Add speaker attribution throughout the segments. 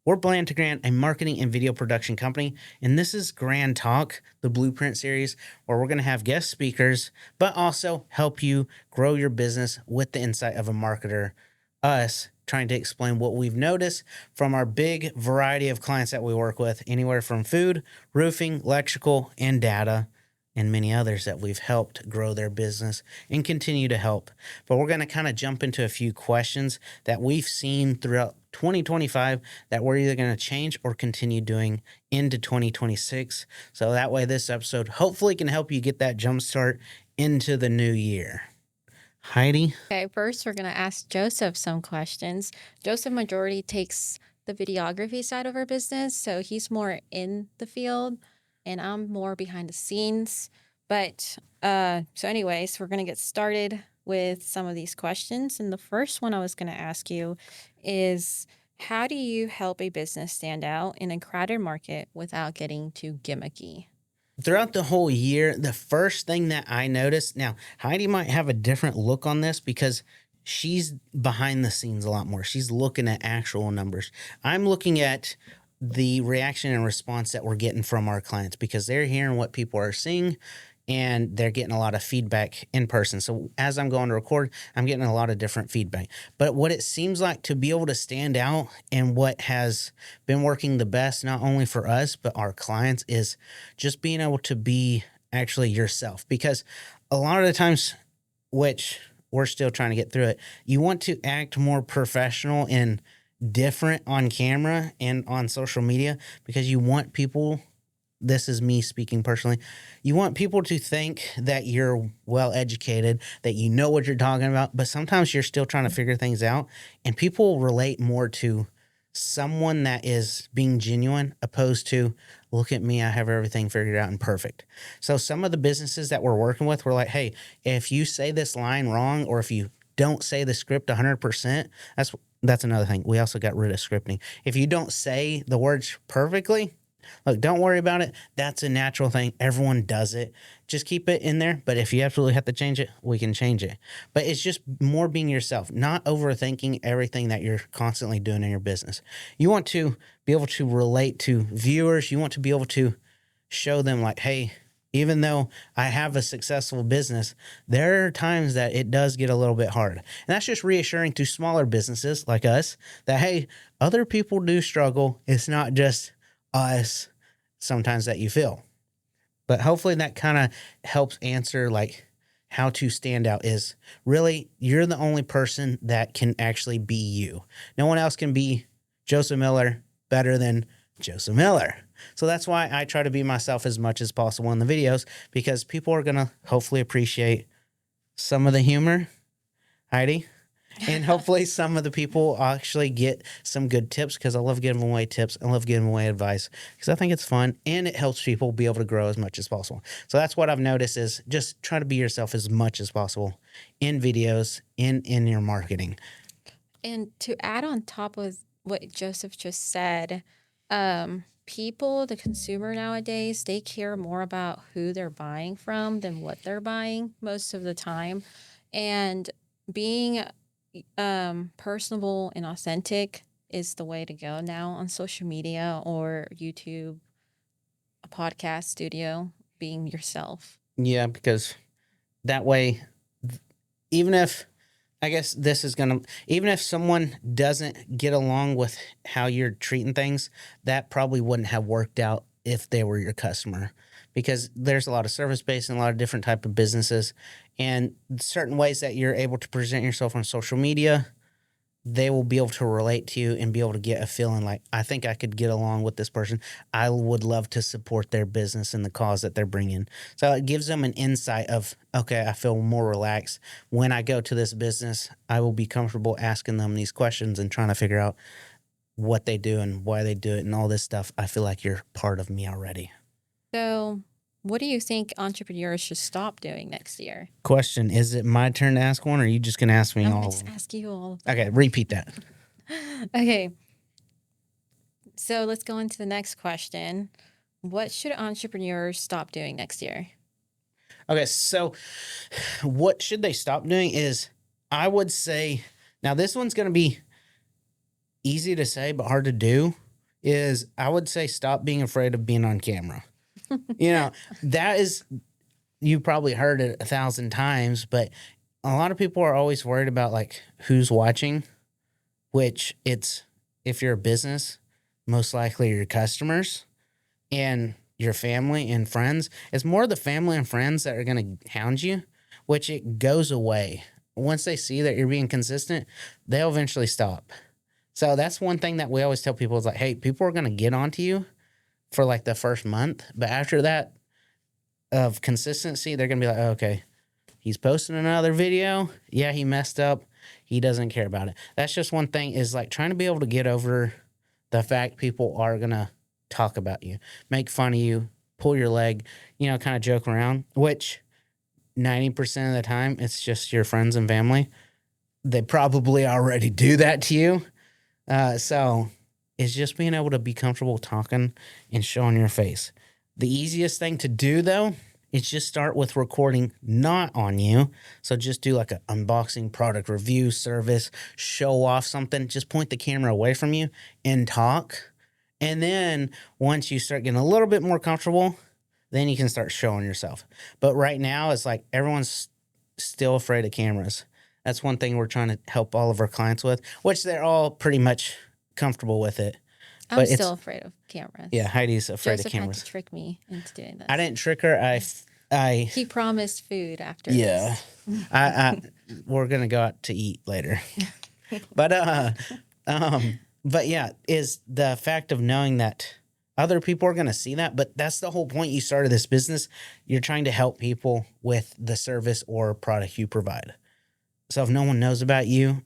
Speaker 1: We're Bland to Grand, a marketing and video production company, and this is Grand Talk, the Blueprint series, where we're going to have guest speakers, but also help you grow your business with the insight of a marketer, us trying to explain what we've noticed from our big variety of clients that we work with, anywhere from food, roofing, electrical, and data, and many others that we've helped grow their business and continue to help. But we're going to kind of jump into a few questions that we've seen throughout 2025 that we're either going to change or continue doing into 2026. So that way this episode hopefully can help you get that jump start into the new year. Heidi?
Speaker 2: Okay, first we're going to ask Joseph some questions. Joseph majority takes the videography side of our business, so he's more in the field and I'm more behind the scenes. But so anyways, we're going to get started with some of these questions. And the first one I was going to ask you is, how do you help a business stand out in a crowded market without getting too gimmicky?
Speaker 1: Throughout the whole year, the first thing that I noticed, now Heidi might have a different look on this because she's behind the scenes a lot more. She's looking at actual numbers. I'm looking at the reaction and response that we're getting from our clients because they're hearing what people are seeing and they're getting a lot of feedback in person. So as I'm going to record, I'm getting a lot of different feedback. But what it seems like to be able to stand out and what has been working the best, not only for us, but our clients, is just being able to be actually yourself. Because a lot of the times, which we're still trying to get through it, you want to act more professional and different on camera and on social media because you want people, this is me speaking personally, you want people to think that you're well educated, that you know what you're talking about, but sometimes you're still trying to figure things out, and people relate more to someone that is being genuine opposed to, look at me, I have everything figured out and perfect. So some of the businesses that we're working with, we're like, hey, if you say this line wrong or if you don't say the script 100%, that's another thing. We also got rid of scripting. If you don't say the words perfectly, look, don't worry about it. That's a natural thing. Everyone does it. Just keep it in there. But if you absolutely have to change it, we can change it. But it's just more being yourself, not overthinking everything that you're constantly doing in your business. You want to be able to relate to viewers. You want to be able to show them like, hey, even though I have a successful business, there are times that it does get a little bit hard. And that's just reassuring to smaller businesses like us that, hey, other people do struggle. It's not just us sometimes that you feel. But hopefully that kind of helps answer like how to stand out is really you're the only person that can actually be you. No one else can be Joseph Miller better than Joseph Miller. So that's why I try to be myself as much as possible in the videos, because people are going to hopefully appreciate some of the humor, Heidi, and hopefully some of the people actually get some good tips, because I love giving away tips. I love giving away advice because I think it's fun and it helps people be able to grow as much as possible. So that's what I've noticed is just try to be yourself as much as possible in videos, in your marketing.
Speaker 2: And to add on top of what Joseph just said, people, the consumer nowadays, they care more about who they're buying from than what they're buying most of the time. And being personable and authentic is the way to go now on social media or YouTube, a podcast studio, being yourself.
Speaker 1: Yeah, because that way, even if I guess this is going to, even if someone doesn't get along with how you're treating things, that probably wouldn't have worked out if they were your customer, because there's a lot of service based and a lot of different type of businesses, and certain ways that you're able to present yourself on social media, they will be able to relate to you and be able to get a feeling like, I think I could get along with this person. I would love to support their business and the cause that they're bringing. So it gives them an insight of, okay, I feel more relaxed. When I go to this business, I will be comfortable asking them these questions and trying to figure out what they do and why they do it and all this stuff. I feel like you're part of me already.
Speaker 2: So, what do you think entrepreneurs should stop doing next year?
Speaker 1: Question, is it my turn to ask one, or are you just going to ask me
Speaker 2: I'm
Speaker 1: all
Speaker 2: going
Speaker 1: of
Speaker 2: to
Speaker 1: them?
Speaker 2: ask you all of them.
Speaker 1: Okay, repeat that.
Speaker 2: Okay. So let's go into the next question. What should entrepreneurs stop doing next year?
Speaker 1: Okay, so what should they stop doing is, I would say, now this one's going to be easy to say but hard to do. is I would say stop being afraid of being on camera. You know, that is, you probably heard it 1,000 times, but a lot of people are always worried about like who's watching, which it's, if you're a business, most likely your customers and your family and friends. It's more the family and friends that are going to hound you, which it goes away. Once they see that you're being consistent, they'll eventually stop. So that's one thing that we always tell people is like, hey, people are going to get onto you for like the first month, but after that of consistency, they're going to be like, oh, okay, he's posting another video. Yeah, he messed up. He doesn't care about it. That's just one thing, is like trying to be able to get over the fact people are going to talk about you, make fun of you, pull your leg, kind of joke around, which 90% of the time it's just your friends and family. They probably already do that to you. So it's just being able to be comfortable talking and showing your face. The easiest thing to do, though, is just start with recording not on you. So just do like an unboxing, product review, service, show off something. Just point the camera away from you and talk. And then once you start getting a little bit more comfortable, then you can start showing yourself. But right now, it's like everyone's still afraid of cameras. That's one thing we're trying to help all of our clients with, which they're all pretty much comfortable with it.
Speaker 2: I'm
Speaker 1: But
Speaker 2: still afraid of cameras.
Speaker 1: Yeah, Heidi's afraid
Speaker 2: Joseph
Speaker 1: of cameras.
Speaker 2: had to trick me into doing this.
Speaker 1: I didn't trick her.
Speaker 2: He promised food after
Speaker 1: Yeah.
Speaker 2: this.
Speaker 1: We're gonna go out to eat later. But but yeah, is the fact of knowing that other people are gonna see that, but that's the whole point you started this business. You're trying to help people with the service or product you provide. So if no one knows about you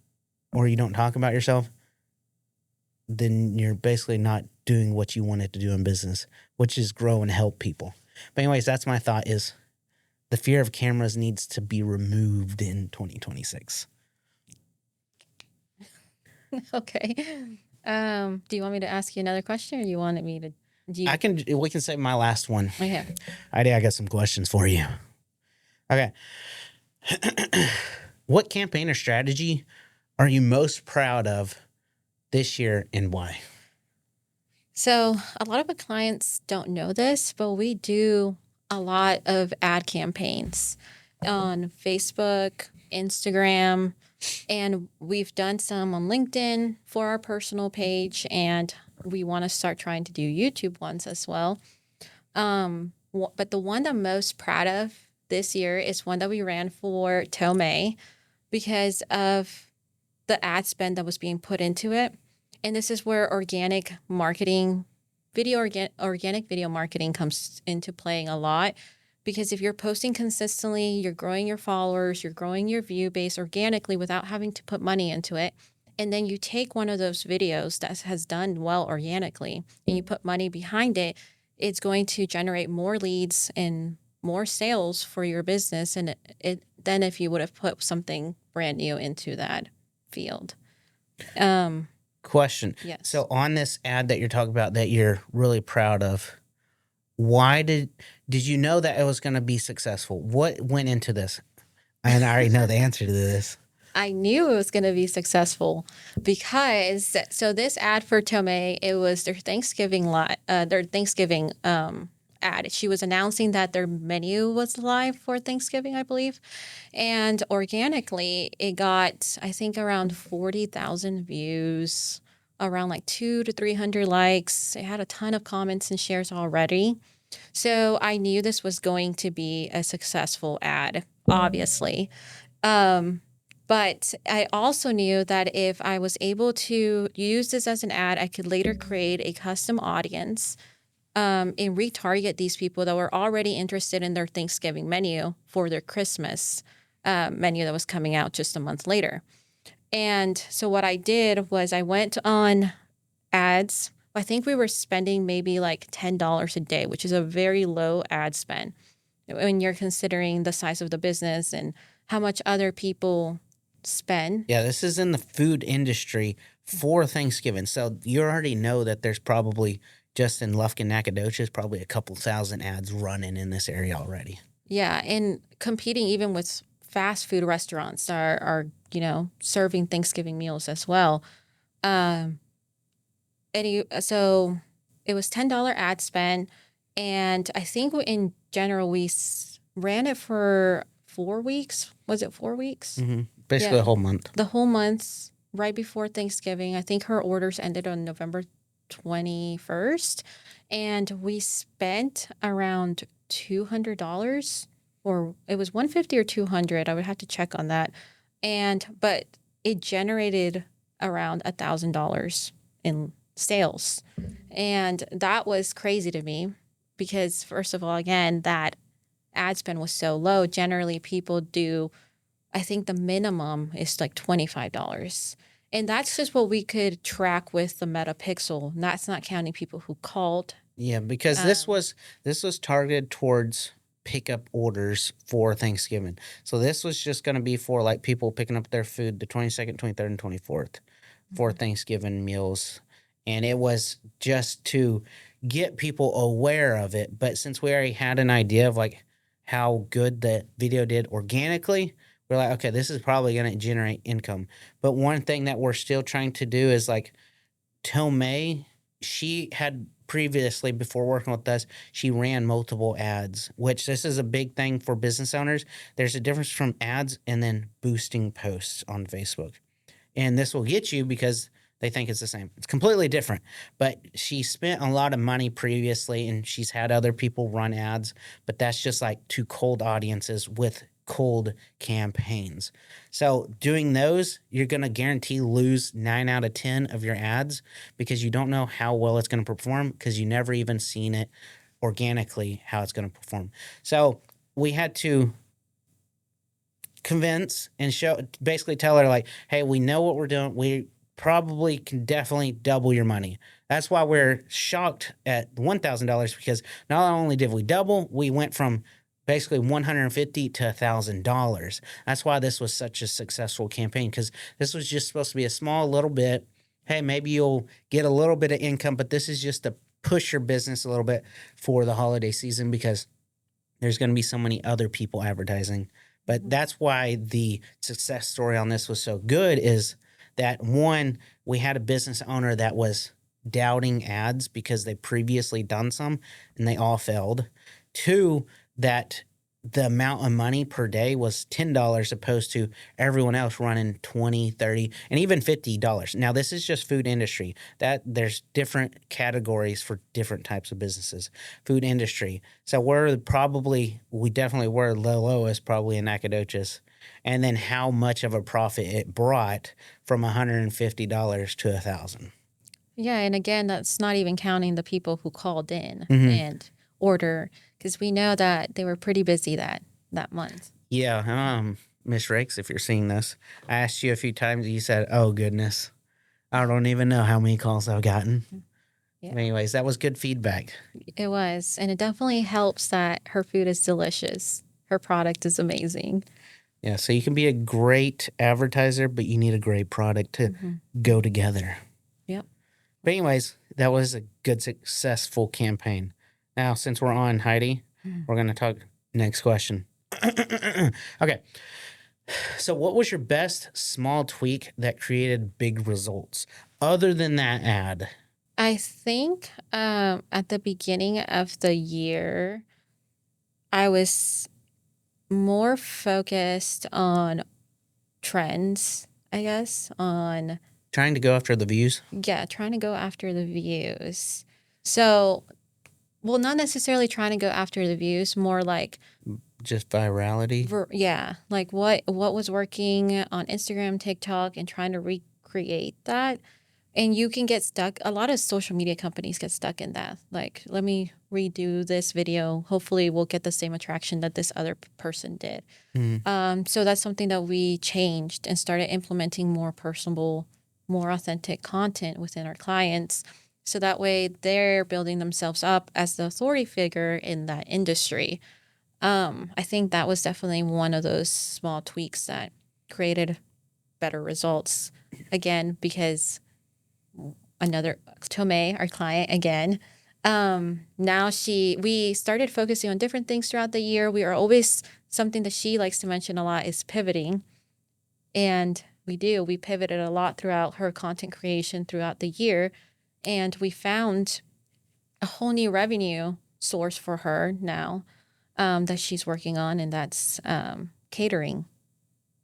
Speaker 1: or you don't talk about yourself, then you're basically not doing what you wanted to do in business, which is grow and help people. But anyways, that's my thought, is the fear of cameras needs to be removed in 2026.
Speaker 2: Okay. Do you want me to ask you another question, or you wanted me to?
Speaker 1: We can say my last one.
Speaker 2: Okay.
Speaker 1: I got some questions for you. Okay. What campaign or strategy are you most proud of this year, and why?
Speaker 2: So a lot of the clients don't know this, but we do a lot of ad campaigns on Facebook, Instagram, and we've done some on LinkedIn for our personal page, and we want to start trying to do YouTube ones as well. But the one that I'm most proud of this year is one that we ran for Tomei, because of the ad spend that was being put into it. And this is where organic marketing, organic video marketing comes into playing a lot. Because if you're posting consistently, you're growing your followers, you're growing your view base organically without having to put money into it. And then you take one of those videos that has done well organically and you put money behind it, it's going to generate more leads and more sales for your business than if you would have put something brand new into that field.
Speaker 1: Question.
Speaker 2: Yes.
Speaker 1: So on this ad that you're talking about that you're really proud of, why did you know that it was going to be successful? What went into this? And I already know the answer to this.
Speaker 2: I knew it was going to be successful because this ad for Tomei, it was their Thanksgiving ad. She was announcing that their menu was live for Thanksgiving, I believe. And organically, it got, I think, around 40,000 views, around like 200 to 300 likes. It had a ton of comments and shares already. So I knew this was going to be a successful ad, obviously. But I also knew that if I was able to use this as an ad, I could later create a custom audience and retarget these people that were already interested in their Thanksgiving menu for their Christmas menu that was coming out just a month later. And so what I did was I went on ads. I think we were spending maybe like $10 a day, which is a very low ad spend when you're considering the size of the business and how much other people spend.
Speaker 1: Yeah, this is in the food industry for Thanksgiving. So you already know that there's probably, just in Lufkin, Nacogdoches, probably a couple thousand ads running in this area already.
Speaker 2: Yeah, and competing even with fast food restaurants are serving Thanksgiving meals as well. And So it was $10 ad spend, and I think in general we ran it for 4 weeks. Was it 4 weeks?
Speaker 1: Basically
Speaker 2: Yeah,
Speaker 1: a whole month.
Speaker 2: the whole month right before Thanksgiving. I think her orders ended on November 21st, and we spent around $200, or it was 150 or 200. I would have to check on that. But it generated around $1,000 in sales. And that was crazy to me because, first of all, again, that ad spend was so low. Generally, people do, I think the minimum is like $25. And that's just what we could track with the Metapixel. That's not counting people who called.
Speaker 1: Yeah, because this was targeted towards pickup orders for Thanksgiving. So this was just going to be for like people picking up their food the 22nd, 23rd, and 24th for Thanksgiving meals. And it was just to get people aware of it. But since we already had an idea of like how good the video did organically, we're like, okay, this is probably going to generate income. But one thing that we're still trying to do is like Tomei, she had previously, before working with us, she ran multiple ads, which this is a big thing for business owners. There's a difference from ads and then boosting posts on Facebook. And this will get you because they think it's the same. It's completely different. But she spent a lot of money previously and she's had other people run ads, but that's just like to cold audiences with cold campaigns. So doing those, you're going to guarantee lose 9 out of 10 of your ads because you don't know how well it's going to perform because you never even seen it organically how it's going to perform. So we had to convince and show, basically tell her like, hey, we know what we're doing. We probably can definitely double your money. That's why we're shocked at $1,000 because not only did we double, we went from basically $150 to $1,000. That's why this was such a successful campaign because this was just supposed to be a small little bit. Hey, maybe you'll get a little bit of income, but this is just to push your business a little bit for the holiday season because there's going to be so many other people advertising. But that's why the success story on this was so good is that one, we had a business owner that was doubting ads because they previously done some and they all failed. Two, that the amount of money per day was $10 opposed to everyone else running 20, 30, and even $50. Now this is just food industry. That there's different categories for different types of businesses. Food industry. So we definitely were the lowest probably in Nacogdoches. And then how much of a profit it brought from $150 to $1,000.
Speaker 2: Yeah, and again, that's not even counting the people who called in and order, because we know that they were pretty busy that month.
Speaker 1: Yeah, Miss Rakes, if you're seeing this, I asked you a few times. You said, "Oh goodness, I don't even know how many calls I've gotten."
Speaker 2: Yeah.
Speaker 1: Anyways, that was good feedback.
Speaker 2: It was, and it definitely helps that her food is delicious. Her product is amazing.
Speaker 1: Yeah, so you can be a great advertiser, but you need a great product to go together.
Speaker 2: Yep.
Speaker 1: But anyways, that was a good, successful campaign. Now, since we're on Heidi, we're going to talk next question. Okay. So what was your best small tweak that created big results other than that ad?
Speaker 2: I think at the beginning of the year, I was more focused on trends, I guess, on
Speaker 1: Trying to go after the views?
Speaker 2: trying to go after the views. So, well, not necessarily trying to go after the views, more like
Speaker 1: Just virality?
Speaker 2: like what was working on Instagram, TikTok, and trying to recreate that. And you can get stuck. A lot of social media companies get stuck in that. Like, let me redo this video. Hopefully, we'll get the same attraction that this other person did. So that's something that we changed and started implementing more personable, more authentic content within our clients. So that way, they're building themselves up as the authority figure in that industry. I think that was definitely one of those small tweaks that created better results. Again, because another Tomei, our client again. Now we started focusing on different things throughout the year. We are always, something that she likes to mention a lot is pivoting. And we pivoted a lot throughout her content creation throughout the year. And we found a whole new revenue source for her now that she's working on, and that's catering.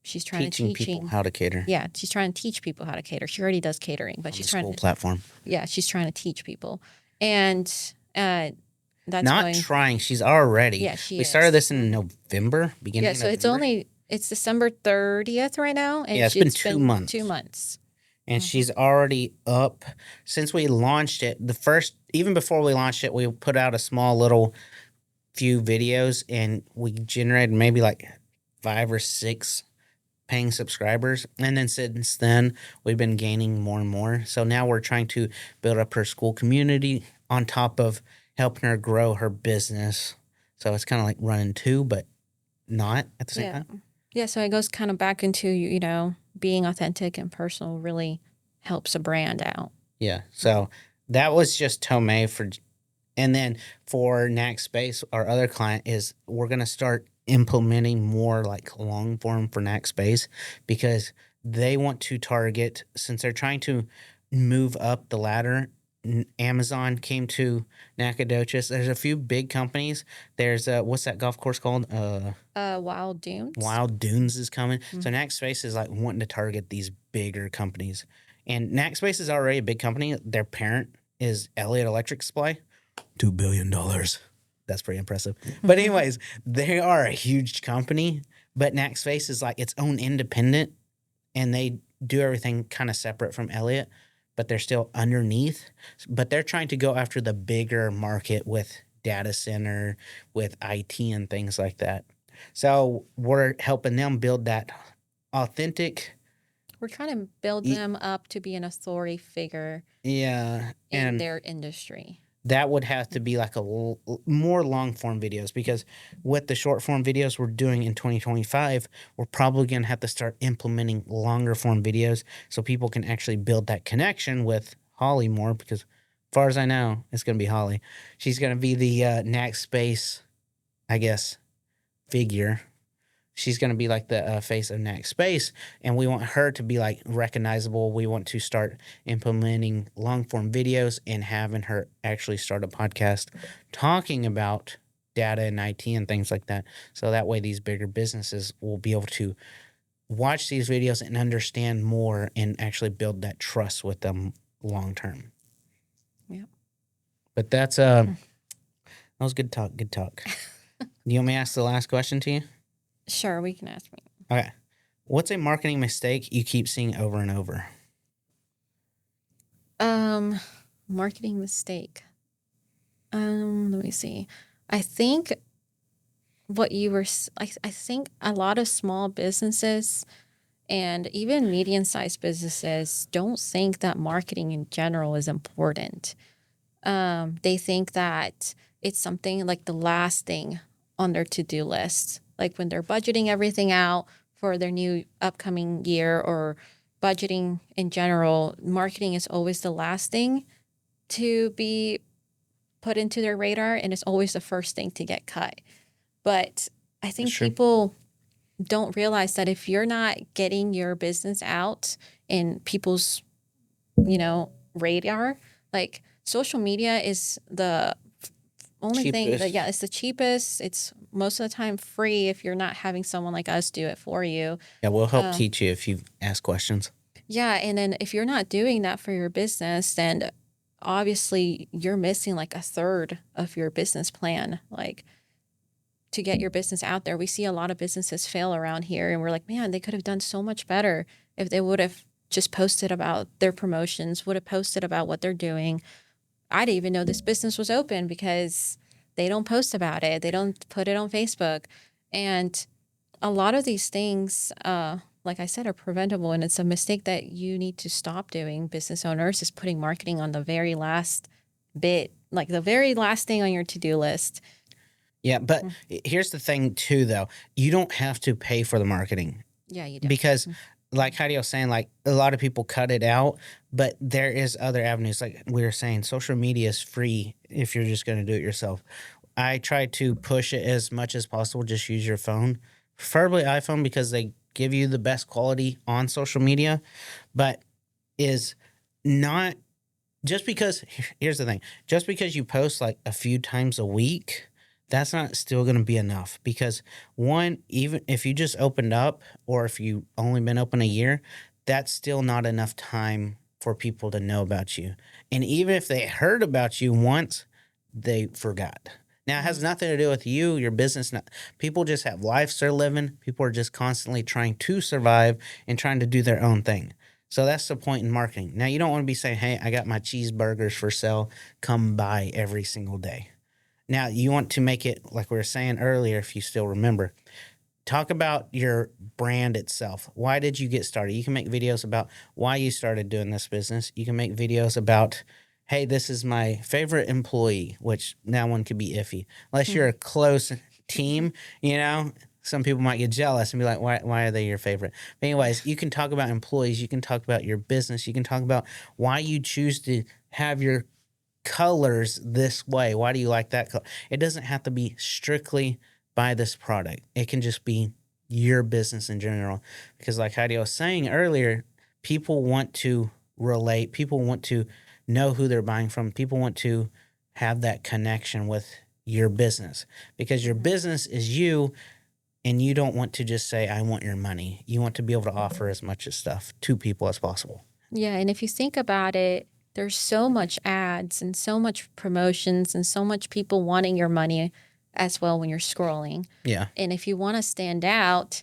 Speaker 2: She's trying to
Speaker 1: Teaching people how to cater.
Speaker 2: Yeah, she's trying to teach people how to cater. She already does catering, but
Speaker 1: on
Speaker 2: she's
Speaker 1: the
Speaker 2: trying
Speaker 1: school
Speaker 2: to
Speaker 1: platform.
Speaker 2: Yeah, she's trying to teach people, and that's
Speaker 1: Not
Speaker 2: going.
Speaker 1: trying. She's already.
Speaker 2: Yeah, she
Speaker 1: We
Speaker 2: is.
Speaker 1: started this in November, beginning
Speaker 2: Yeah,
Speaker 1: of
Speaker 2: so
Speaker 1: November.
Speaker 2: it's December 30th right now, and
Speaker 1: Yeah, it's been 2 months.
Speaker 2: 2 months.
Speaker 1: And she's already up since we launched it. Even before we launched it, we put out a small little few videos, and we generated maybe like 5 or 6 paying subscribers. And then since then, we've been gaining more and more. So now we're trying to build up her school community on top of helping her grow her business. So it's kind of like running two, but not at the same time.
Speaker 2: Yeah, so it goes kind of back into, being authentic and personal really helps a brand out.
Speaker 1: Yeah. So that was just Tomei and then for Knack Space, our other client we're going to start implementing more like long form for Knack Space because they want to target, since they're trying to move up the ladder. Amazon came to Nacogdoches. There's a few big companies. There's what's that golf course called?
Speaker 2: Wild Dunes.
Speaker 1: Wild Dunes is coming.
Speaker 2: Mm-hmm.
Speaker 1: So Knack Space is like wanting to target these bigger companies. And Knack Space is already a big company. Their parent is Elliott Electric Supply. $2 billion. That's pretty impressive. But anyways, they are a huge company, but Knack Space is like its own independent, and they do everything kind of separate from Elliott, but they're still underneath. But they're trying to go after the bigger market with data center, with IT and things like that. So we're helping them build that authentic.
Speaker 2: We're trying to build them up to be an authority figure
Speaker 1: in
Speaker 2: their industry.
Speaker 1: That would have to be like more long form videos, because with the short form videos we're doing in 2025, we're probably going to have to start implementing longer form videos so people can actually build that connection with Holly more, because as far as I know, it's going to be Holly. She's going to be the Knack Space, I guess, figure. She's going to be like the face of Knack Space, and we want her to be like recognizable. We want to start implementing long form videos and having her actually start a podcast talking about data and IT and things like that. So that way these bigger businesses will be able to watch these videos and understand more and actually build that trust with them long term.
Speaker 2: Yeah.
Speaker 1: But that was good talk. Good talk. You want me to ask the last question to you?
Speaker 2: Sure, we can ask me.
Speaker 1: Okay. What's a marketing mistake you keep seeing over and over?
Speaker 2: Marketing mistake. Let me see. I think I think a lot of small businesses and even medium-sized businesses don't think that marketing in general is important. They think that it's something like the last thing on their to-do list. Like when they're budgeting everything out for their new upcoming year or budgeting in general, marketing is always the last thing to be put into their radar, and it's always the first thing to get cut. But I think people don't realize that if you're not getting your business out in people's, radar, like social media is the only thing that, it's the cheapest. It's most of the time free if you're not having someone like us do it for you.
Speaker 1: Yeah, we'll help teach you if you ask questions.
Speaker 2: Yeah, and then if you're not doing that for your business, then obviously you're missing like a third of your business plan, like to get your business out there. We see a lot of businesses fail around here, and we're like, man, they could have done so much better if they would have just posted about their promotions, would have posted about what they're doing. I didn't even know this business was open because they don't post about it. They don't put it on Facebook. And a lot of these things, like I said, are preventable. And it's a mistake that you need to stop doing, business owners, is putting marketing on the very last bit, like the very last thing on your to-do list.
Speaker 1: Yeah, but here's the thing too, though. You don't have to pay for the marketing.
Speaker 2: Yeah, you don't.
Speaker 1: Because like Heidi was saying, like a lot of people cut it out, but there is other avenues. Like we were saying, social media is free if you're just going to do it yourself. I try to push it as much as possible. Just use your phone, preferably iPhone, because they give you the best quality on social media, but is not just because here's the thing, just because you post like a few times a week, that's not still going to be enough, because one, even if you just opened up, or if you only been open a year, that's still not enough time for people to know about you. And even if they heard about you once, they forgot. Now it has
Speaker 2: Mhm.
Speaker 1: nothing to do with you, your business. Not, people just have lives they're living. People are just constantly trying to survive and trying to do their own thing. So that's the point in marketing. Now, you don't want to be saying, hey, I got my cheeseburgers for sale. Come by every single day. Now, you want to make it like we were saying earlier, if you still remember. Talk about your brand itself. Why did you get started? You can make videos about why you started doing this business. You can make videos about, hey, this is my favorite employee, which that one could be iffy. Unless you're a close team, you know, some people might get jealous and be like, why are they your favorite? But anyways, you can talk about employees. You can talk about your business. You can talk about why you choose to have your colors this way. Why do you like that color? It doesn't have to be strictly buy this product. It can just be your business in general. Because like Heidi was saying earlier, people want to relate. People want to know who they're buying from. People want to have that connection with your business, because your
Speaker 2: Mhm.
Speaker 1: business is you, and you don't want to just say, I want your money. You want to be able to offer as much as stuff to people as possible.
Speaker 2: Yeah, and if you think about it, there's so much ads and so much promotions and so much people wanting your money as well when you're scrolling.
Speaker 1: Yeah.
Speaker 2: And if you want to stand out,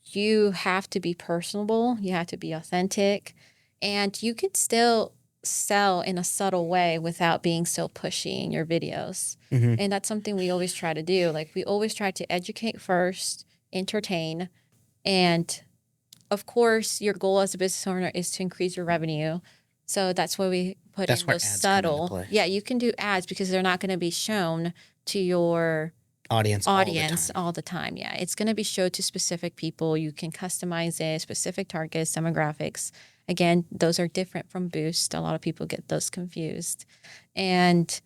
Speaker 2: you have to be personable, you have to be authentic, and you can still sell in a subtle way without being so pushy in your videos.
Speaker 1: Mm-hmm.
Speaker 2: And that's something we always try to do. Like, we always try to educate first, entertain, and of course, your goal as a business owner is to increase your revenue. So that's why we put
Speaker 1: That's
Speaker 2: in
Speaker 1: where
Speaker 2: those
Speaker 1: ads come into
Speaker 2: subtle.
Speaker 1: play.
Speaker 2: Yeah, you can do ads because they're not going to be shown to your
Speaker 1: Audience all the
Speaker 2: audience
Speaker 1: time.
Speaker 2: all the time. Yeah, it's going to be showed to specific people. You can customize it, specific targets, demographics. Again, those are different from Boost. A lot of people get those confused. And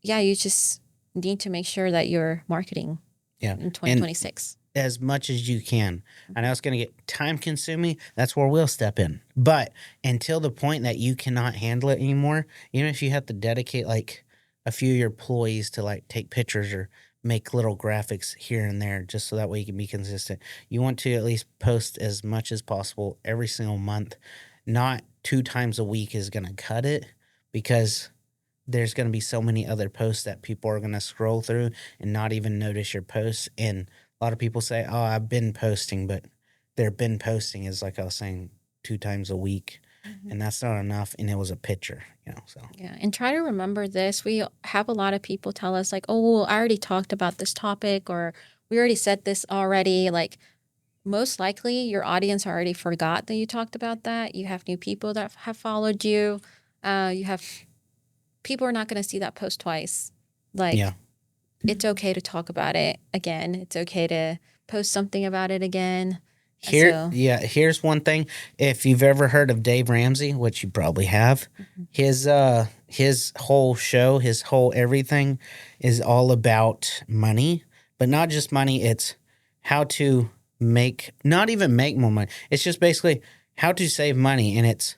Speaker 2: yeah, you just need to make sure that you're marketing
Speaker 1: Yeah.
Speaker 2: in
Speaker 1: And
Speaker 2: 2026.
Speaker 1: as much as you can. I know it's going to get time consuming. That's where we'll step in. But until the point that you cannot handle it anymore, even if you have to dedicate like a few of your employees to like take pictures or make little graphics here and there, just so that way you can be consistent, you want to at least post as much as possible every single month. Not 2 times a week is going to cut it, because there's going to be so many other posts that people are going to scroll through and not even notice your posts. And a lot of people say, oh, I've been posting, but their been posting is, like I was saying, 2 times a week.
Speaker 2: Mhm.
Speaker 1: And that's not enough. And it was a picture, so.
Speaker 2: Yeah, and try to remember this. We have a lot of people tell us, like, oh, well, I already talked about this topic, or we already said this already. Like, most likely your audience already forgot that you talked about that. You have new people that have followed you. You have people are not going to see that post twice.
Speaker 1: Yeah.
Speaker 2: Like, it's okay to talk about it again. It's okay to post something about it again. So,
Speaker 1: Here's one thing. If you've ever heard of Dave Ramsey, which you probably have,
Speaker 2: mhm.
Speaker 1: his whole show, his whole everything is all about money, but not just money. It's how to make, not even make more money. It's just basically how to save money, and it's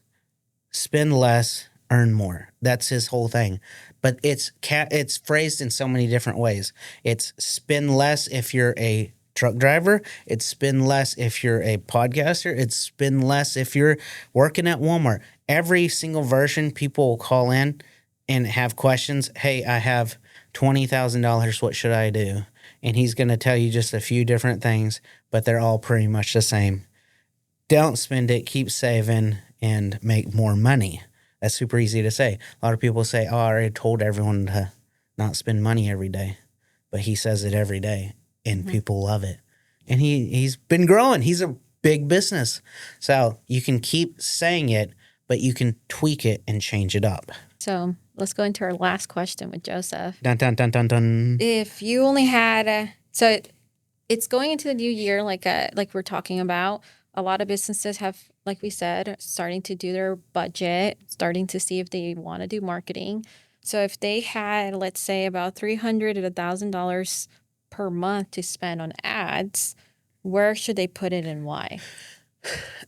Speaker 1: spend less, earn more. That's his whole thing. But it's phrased in so many different ways. It's spend less if you're a truck driver. It's spend less if you're a podcaster. It's spend less if you're working at Walmart. Every single version, people will call in and have questions. Hey, I have $20,000. What should I do? And he's going to tell you just a few different things, but they're all pretty much the same. Don't spend it, keep saving, and make more money. That's super easy to say. A lot of people say, oh, I already told everyone to not spend money every day. But he says it every day, and
Speaker 2: Mhm.
Speaker 1: people love it. And he's been growing. He's a big business. So you can keep saying it, but you can tweak it and change it up.
Speaker 2: So let's go into our last question with Joseph.
Speaker 1: Dun, dun, dun, dun, dun.
Speaker 2: If you only had, it's going into the new year, like we're talking about. A lot of businesses have, like we said, starting to do their budget, starting to see if they want to do marketing. So if they had, let's say, about $300 to $1,000 per month to spend on ads, where should they put it and why?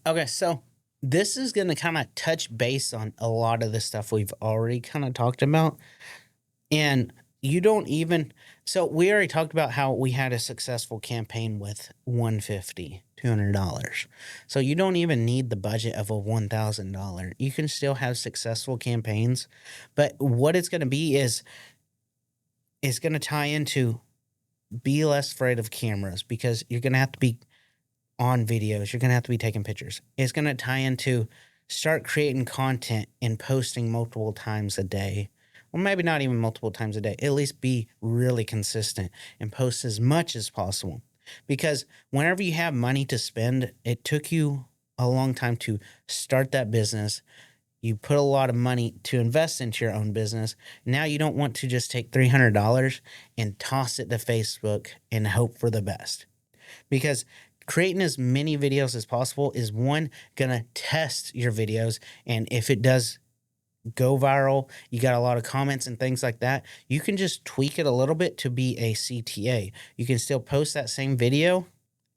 Speaker 1: Okay, so this is going to kind of touch base on a lot of the stuff we've already kind of talked about. And you don't even, so we already talked about how we had a successful campaign with $200. So you don't even need the budget of a $1,000. You can still have successful campaigns. But what it's going to be is it's going to tie into be less afraid of cameras, because you're going to have to be on videos. You're going to have to be taking pictures. It's going to tie into start creating content and posting multiple times a day. Well, maybe not even multiple times a day. At least be really consistent and post as much as possible. Because whenever you have money to spend, it took you a long time to start that business. You put a lot of money to invest into your own business. Now you don't want to just take $300 and toss it to Facebook and hope for the best. Because creating as many videos as possible is, one, going to test your videos. And if it does go viral, you got a lot of comments and things like that, you can just tweak it a little bit to be a CTA. You can still post that same video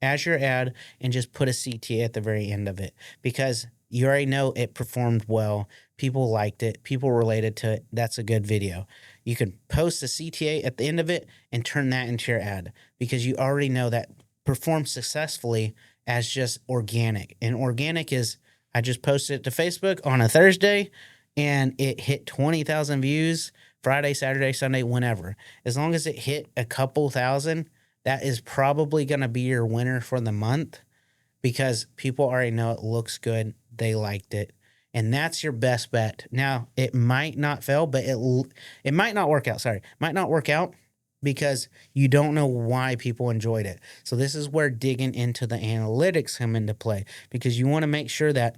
Speaker 1: as your ad and just put a CTA at the very end of it, because you already know it performed well. People liked it. People related to it. That's a good video. You can post a CTA at the end of it and turn that into your ad, because you already know that performed successfully as just organic. And organic is, I just posted it to Facebook on a Thursday and it hit 20,000 views Friday, Saturday, Sunday, whenever. As long as it hit a couple thousand, that is probably going to be your winner for the month, because people already know it looks good. They liked it. And that's your best bet. Now, it might not fail, but it might not work out. Sorry, might not work out because you don't know why people enjoyed it. So this is where digging into the analytics come into play, because you want to make sure that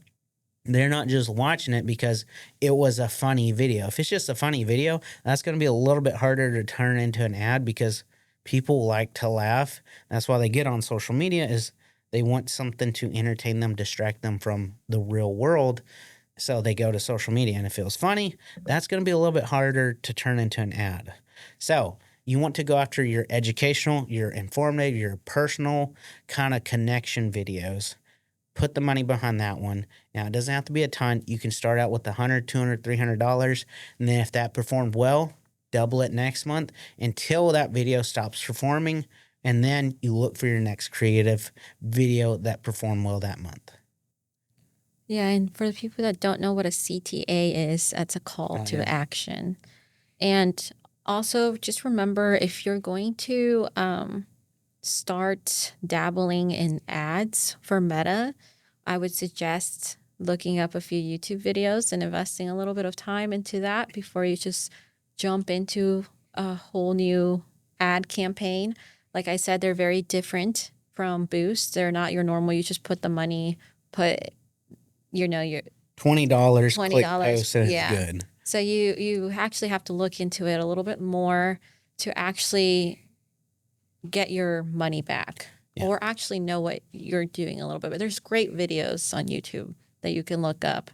Speaker 1: they're not just watching it because it was a funny video. If it's just a funny video, that's going to be a little bit harder to turn into an ad, because people like to laugh. That's why they get on social media, is they want something to entertain them, distract them from the real world. So they go to social media, and if it was funny, that's going to be a little bit harder to turn into an ad. So you want to go after your educational, your informative, your personal kind of connection videos. Put the money behind that one. Now, it doesn't have to be a ton. You can start out with $100, $200, $300. And then if that performed well, double it next month until that video stops performing. And then you look for your next creative video that performed well that month.
Speaker 2: Yeah, and for the people that don't know what a CTA is, that's a call to action. And also just remember, if you're going to start dabbling in ads for Meta, I would suggest looking up a few YouTube videos and investing a little bit of time into that before you just jump into a whole new ad campaign. Like I said, they're very different from Boost. They're not your normal, you just put the money, your
Speaker 1: $20,
Speaker 2: $20,
Speaker 1: click post, and
Speaker 2: yeah.
Speaker 1: it's good.
Speaker 2: So you actually have to look into it a little bit more to actually get your money back, or actually know what you're doing a little bit. But there's great videos on YouTube that you can look up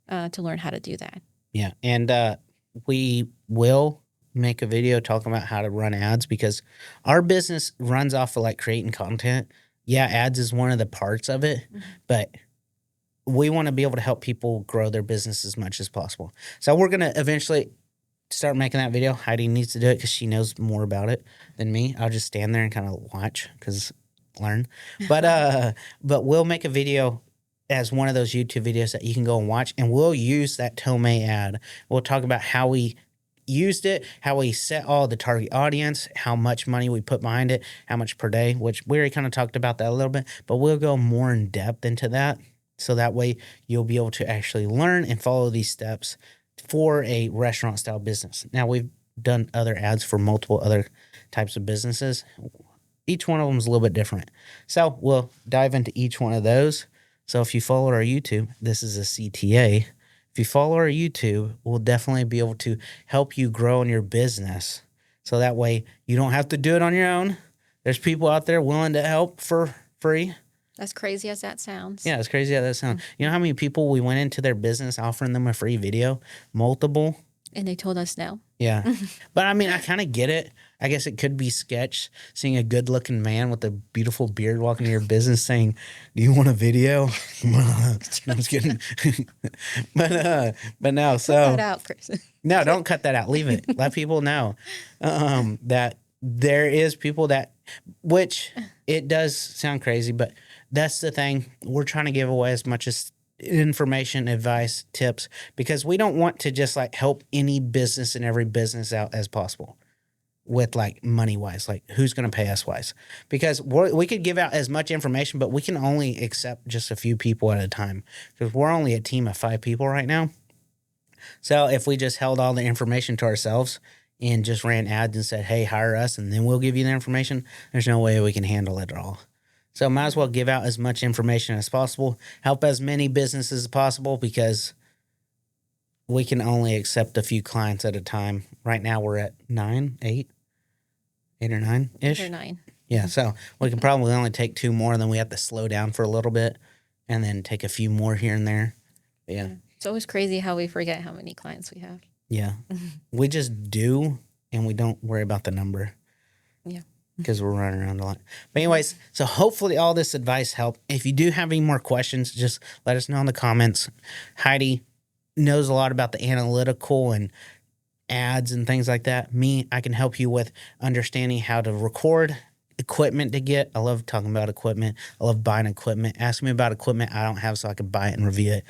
Speaker 2: to learn how to do that.
Speaker 1: Yeah. And we will make a video talking about how to run ads, because our business runs off of like creating content. Yeah, ads is one of the parts of it, but we want to be able to help people grow their business as much as possible. So we're going to eventually start making that video. Heidi needs to do it because she knows more about it than me. I'll just stand there and kind of watch, because learn. But we'll make a video as one of those YouTube videos that you can go and watch, and we'll use that Tomei ad. We'll talk about how we used it, how we set all the target audience, how much money we put behind it, how much per day, which we already kind of talked about that a little bit, but we'll go more in depth into that. So that way you'll be able to actually learn and follow these steps for a restaurant style business. Now, we've done other ads for multiple other types of businesses. Each one of them is a little bit different. So we'll dive into each one of those. So if you follow our YouTube, this is a CTA. If you follow our YouTube, we'll definitely be able to help you grow in your business. So that way you don't have to do it on your own. There's people out there willing to help for free.
Speaker 2: As crazy as that sounds.
Speaker 1: Yeah, as crazy as that sounds. You know how many people we went into their business offering them a free video? Multiple.
Speaker 2: And they told us no.
Speaker 1: Yeah. But I mean, I kind of get it. I guess it could be sketch seeing a good looking man with a beautiful beard walking to your business saying, "Do you want a video?" I'm just kidding. but no,
Speaker 2: Cut
Speaker 1: so
Speaker 2: that out, Chris.
Speaker 1: no, don't cut that out. Leave it. Let people know that there is people that, which it does sound crazy, but that's the thing. We're trying to give away as much as information, advice, tips, because we don't want to just like help any business and every business out as possible with like money wise, like who's going to pay us wise, because we could give out as much information, but we can only accept just a few people at a time because we're only a team of 5 people right now. So if we just held all the information to ourselves and just ran ads and said, "Hey, hire us and then we'll give you the information," there's no way we can handle it at all. So might as well give out as much information as possible, help as many businesses as possible, because we can only accept a few clients at a time. Right now we're at 8 or 9-ish.
Speaker 2: Or 9.
Speaker 1: Yeah, so we can probably only take 2 more, and then we have to slow down for a little bit and then take a few more here and there. But yeah.
Speaker 2: It's always crazy how we forget how many clients we have.
Speaker 1: Yeah. We just do, and we don't worry about the number.
Speaker 2: Yeah.
Speaker 1: Because we're running around a lot. But anyways, so hopefully all this advice helped. If you do have any more questions, just let us know in the comments. Heidi knows a lot about the analytical and ads and things like that. Me, I can help you with understanding how to record, equipment to get. I love talking about equipment. I love buying equipment. Ask me about equipment I don't have so I can buy it and review it.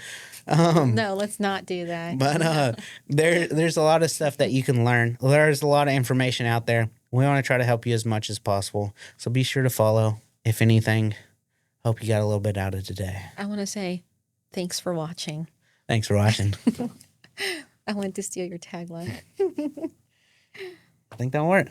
Speaker 2: No, let's not do that.
Speaker 1: But there's a lot of stuff that you can learn. There's a lot of information out there. We want to try to help you as much as possible. So be sure to follow. If anything, hope you got a little bit out of today.
Speaker 2: I want to say thanks for watching.
Speaker 1: Thanks for watching.
Speaker 2: I wanted to steal your tagline.
Speaker 1: I think that'll work.